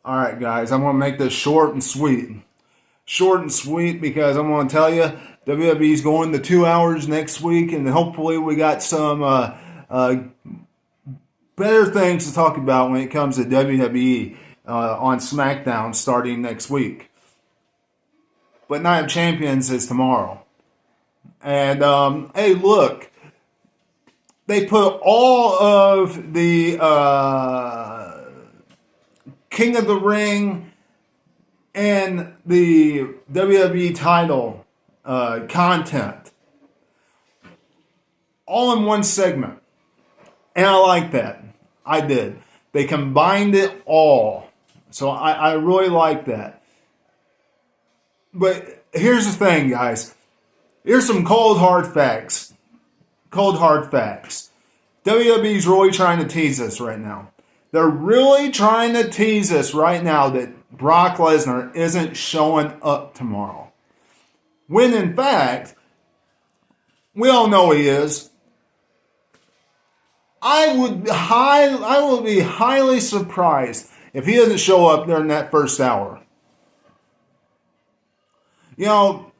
All right, guys, I'm going to make this short and sweet. Short and sweet because I'm going to tell you WWE's going to 2 hours next week, and hopefully we got some better things to talk about when it comes to WWE on SmackDown starting next week. But Night of Champions is tomorrow. And, hey, look, they put all of the King of the Ring and the WWE title content all in one segment. And I like that. I did. They combined it all. So I really like that. But here's the thing, guys. Here's some cold hard facts. Cold hard facts. WWE's really trying to tease us right now. They're really trying to tease us right now that Brock Lesnar isn't showing up tomorrow. When in fact, we all know he is. I would be highly surprised if he doesn't show up during that first hour. You know,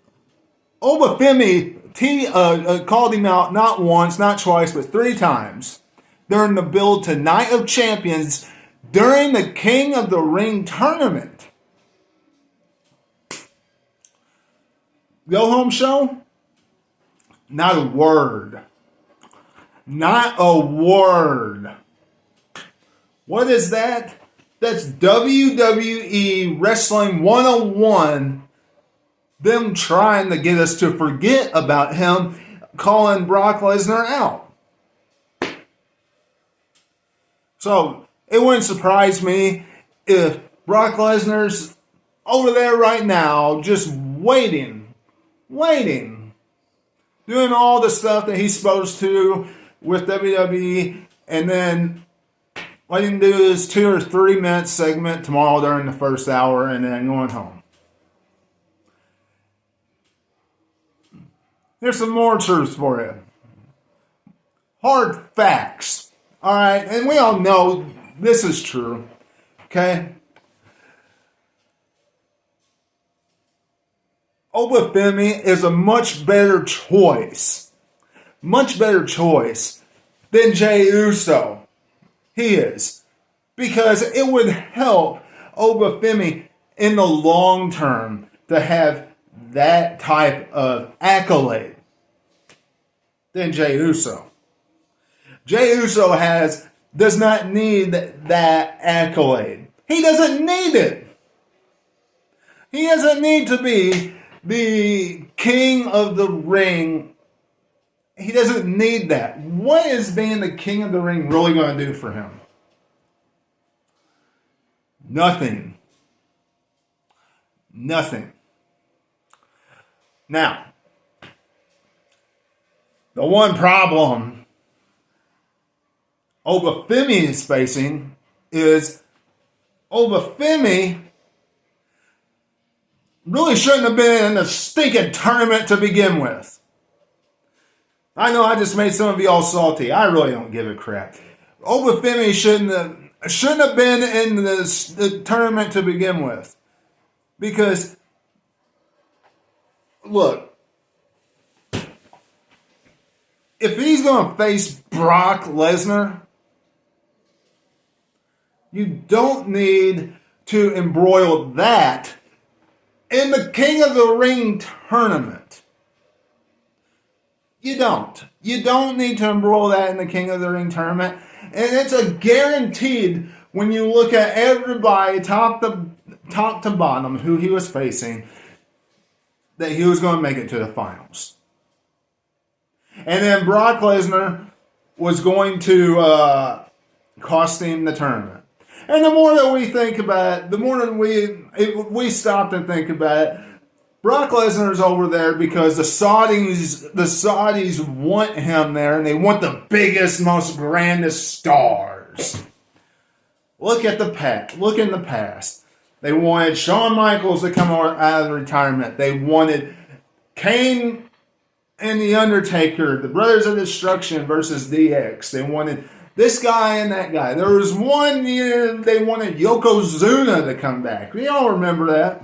Obafemi called him out not once, not twice, but 3 times during the build to Night of Champions during the King of the Ring tournament. Go home show? Not a word. Not a word. What is that? That's WWE Wrestling 101. Them trying to get us to forget about him calling Brock Lesnar out. So, it wouldn't surprise me if Brock Lesnar's over there right now just waiting, doing all the stuff that he's supposed to with WWE, and then letting him do his 2 or 3 minute segment tomorrow during the first hour and then going home. Here's some more truths for you. Hard facts. Alright, and we all know this is true. Okay? Obafemi is a much better choice. Much better choice than Jey Uso. He is. Because it would help Obafemi in the long term to have that type of accolade than Jey Uso. Jey Uso does not need that accolade. He doesn't need it. He doesn't need to be the King of the Ring. He doesn't need that. What is being the King of the Ring really going to do for him? Nothing. Nothing. Now, the one problem Obafemi is facing is Obafemi really shouldn't have been in the stinking tournament to begin with. I know I just made some of you all salty. I really don't give a crap. Obafemi shouldn't have been in the tournament to begin with. Because, look, if he's going to face Brock Lesnar, you don't need to embroil that in the King of the Ring tournament. You don't. You don't need to embroil that in the King of the Ring tournament. And it's a guaranteed when you look at everybody top to bottom who he was facing that he was going to make it to the finals. And then Brock Lesnar was going to cost him the tournament. And the more that we think about it, the more that we stop and think about it, Brock Lesnar's over there because the Saudis want him there, and they want the biggest, most grandest stars. Look in the past. They wanted Shawn Michaels to come out of retirement. They wanted Kane and The Undertaker, the Brothers of Destruction versus DX. They wanted This guy and that guy. There was one year they wanted Yokozuna to come back. We all remember that.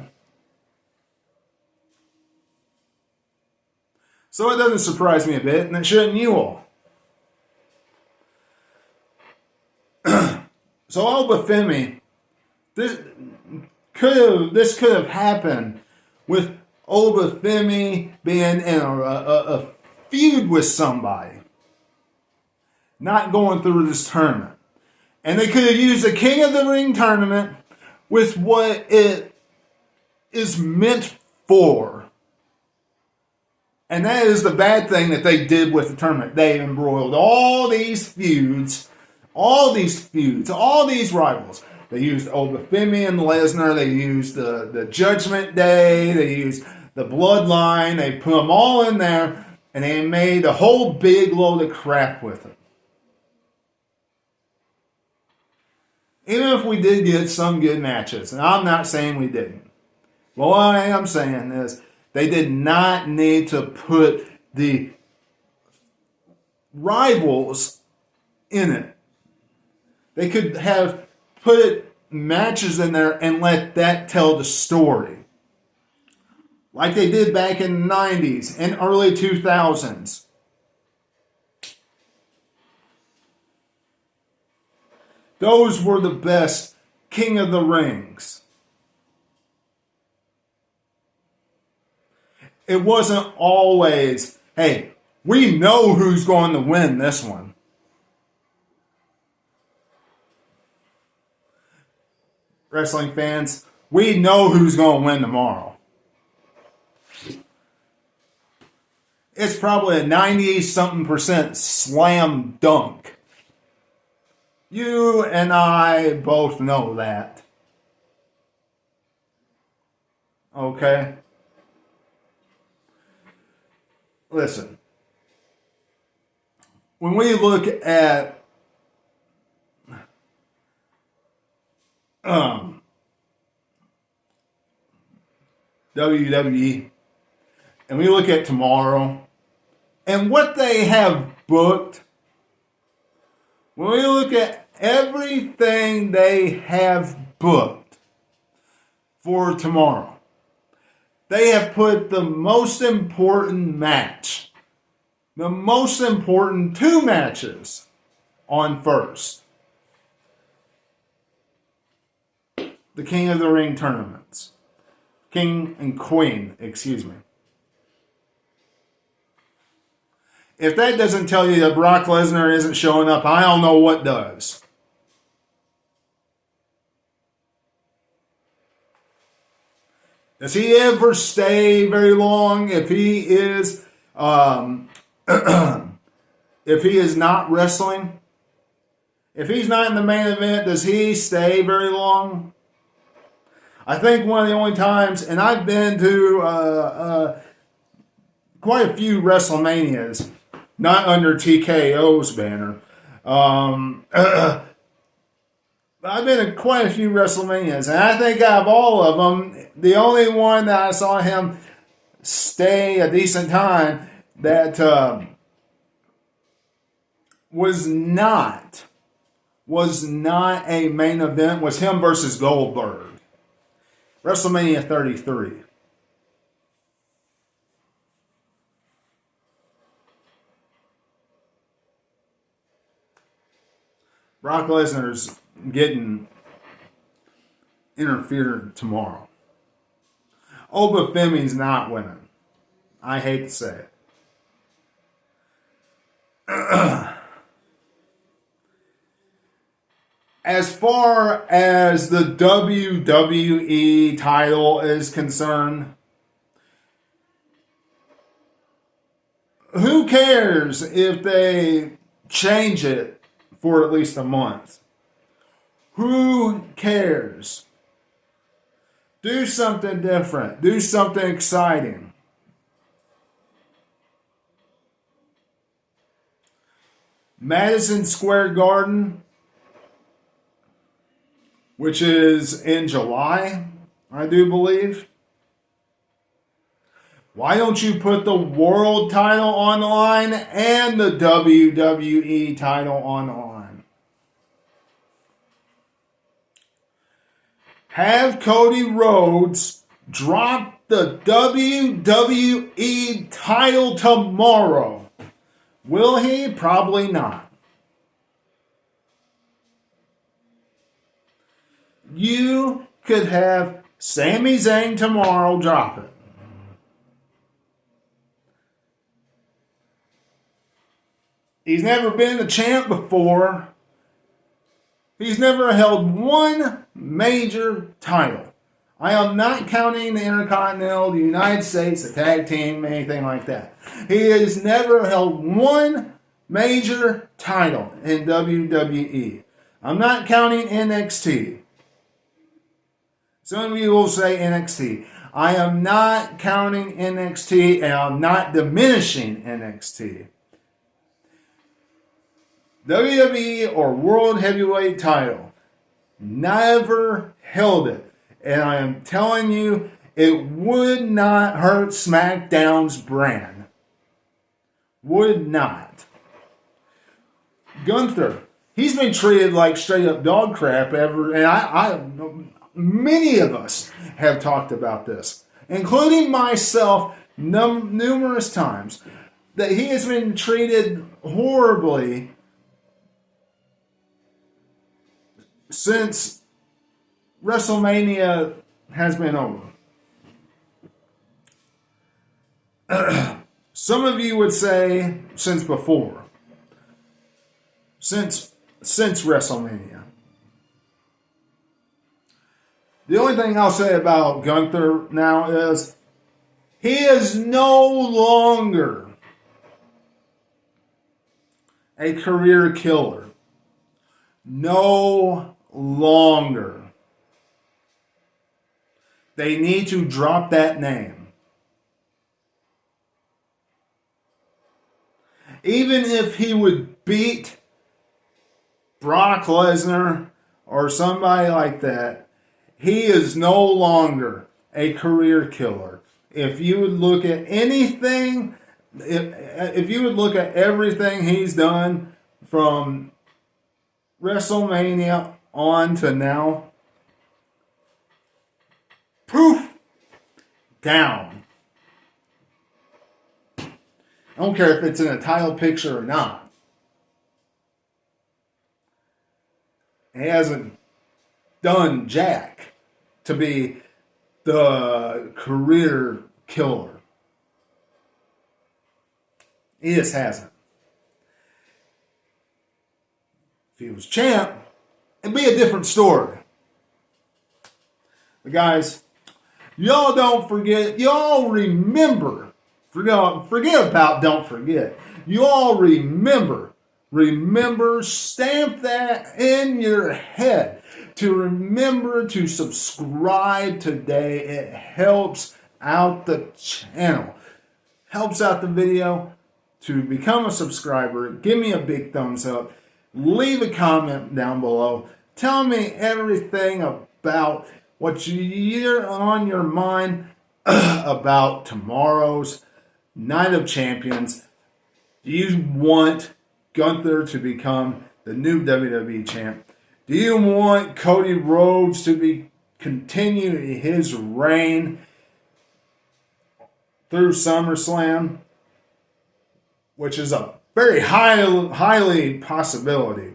So it doesn't surprise me a bit, and it shouldn't you all. So Obafemi, this could have happened with Obafemi being in a feud with somebody, not going through this tournament. And they could have used the King of the Ring tournament with what it is meant for. And that is the bad thing that they did with the tournament. They embroiled all these feuds, all these rivals. They used Obafemi and Lesnar. They used the Judgment Day. They used the Bloodline. They put them all in there, and they made a whole big load of crap with it. Even if we did get some good matches, and I'm not saying we didn't. But what I am saying is they did not need to put the rivals in it. They could have put matches in there and let that tell the story. Like they did back in the 90s and early 2000s. Those were the best King of the Rings. It wasn't always, hey, we know who's going to win this one. Wrestling fans, we know who's going to win tomorrow. It's probably a 90-something% slam dunk. You and I both know that. Okay? Listen. When we look at WWE, and we look at tomorrow, and what they have booked, when we look at everything they have booked for tomorrow, they have put the most important match, the most important two matches on first. The King of the Ring tournaments. King and Queen, excuse me. If that doesn't tell you that Brock Lesnar isn't showing up, I don't know what does. Does he ever stay very long if he is if he is not wrestling? If he's not in the main event, does he stay very long? I think one of the only times, and I've been to quite a few WrestleManias, not under TKO's banner. I've been to quite a few WrestleManias, and I think out of all of them, the only one that I saw him stay a decent time that was not a main event was him versus Goldberg. WrestleMania 33. Brock Lesnar's getting interfered tomorrow. Obafemi's not winning. I hate to say it. As far as the WWE title is concerned, who cares if they change it for at least a month? Who cares? Do something different. Do something exciting. Madison Square Garden, which is in July, I do believe. Why don't you put the world title on the line and the WWE title on the line? have Cody Rhodes drop the WWE title tomorrow. Will he? Probably not. You could have Sami Zayn tomorrow drop it. He's never been the champ before. He's never held one major title. I am not counting the Intercontinental, the United States, the tag team, anything like that. He has never held one major title in WWE. I'm not counting NXT. Some of you will say NXT. I am not counting NXT, and I'm not diminishing NXT. WWE or World Heavyweight title, never held it. And I am telling you, it would not hurt SmackDown's brand. Would not. Gunther, he's been treated like straight up dog crap ever, and many of us have talked about this, including myself numerous times, that he has been treated horribly since WrestleMania has been over. Some of you would say since before. Since WrestleMania. The only thing I'll say about Gunther now is he is no longer a career killer. No longer. They need to drop that name. Even if he would beat Brock Lesnar or somebody like that, he is no longer a career killer. If you would look at anything, if you would look at everything he's done from WrestleMania on to now, poof, down. I don't care if it's in a title picture or not. He hasn't done jack to be the career killer. He just hasn't. If he was champ, it'd be a different story. But guys, y'all don't forget, y'all remember, forget about don't forget. You all remember, stamp that in your head to remember to subscribe today. It helps out the channel, helps out the video. To become a subscriber, give me a big thumbs up, leave a comment down below, tell me everything about what you're on your mind about tomorrow's Night of Champions. Do you want Gunther to become the new WWE champ? Do you want Cody Rhodes to continue his reign through SummerSlam, which is a very highly possibility?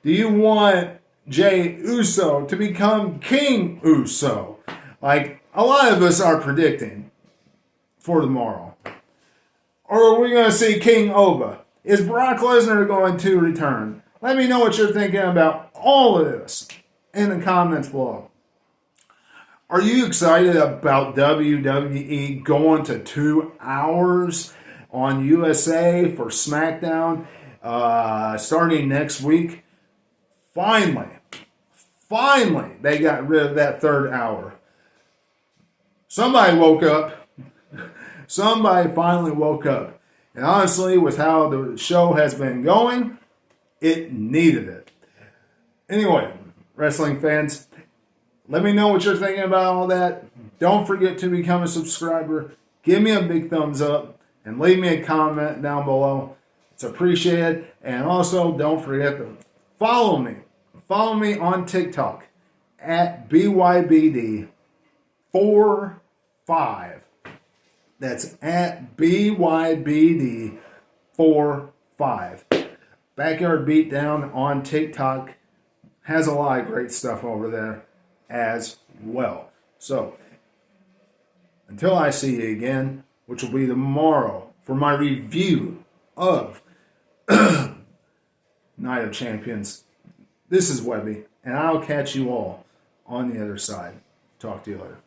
Do you want Jey Uso to become King Uso, like a lot of us are predicting for tomorrow? Or are we going to see King Oba? Is Brock Lesnar going to return? Let me know what you're thinking about all of this in the comments below. Are you excited about WWE going to 2 hours on USA for SmackDown starting next week? Finally, they got rid of that third hour. Somebody woke up. Somebody finally woke up. And honestly, with how the show has been going, it needed it. Anyway, wrestling fans, let me know what you're thinking about all that. Don't forget to become a subscriber. Give me a big thumbs up and leave me a comment down below. It's appreciated. And also, don't forget to follow me. Follow me on TikTok at BYBD45. That's at BYBD45. Backyard Beatdown on TikTok has a lot of great stuff over there as well. So, until I see you again, which will be tomorrow for my review of Night of Champions, this is Webby, and I'll catch you all on the other side. Talk to you later.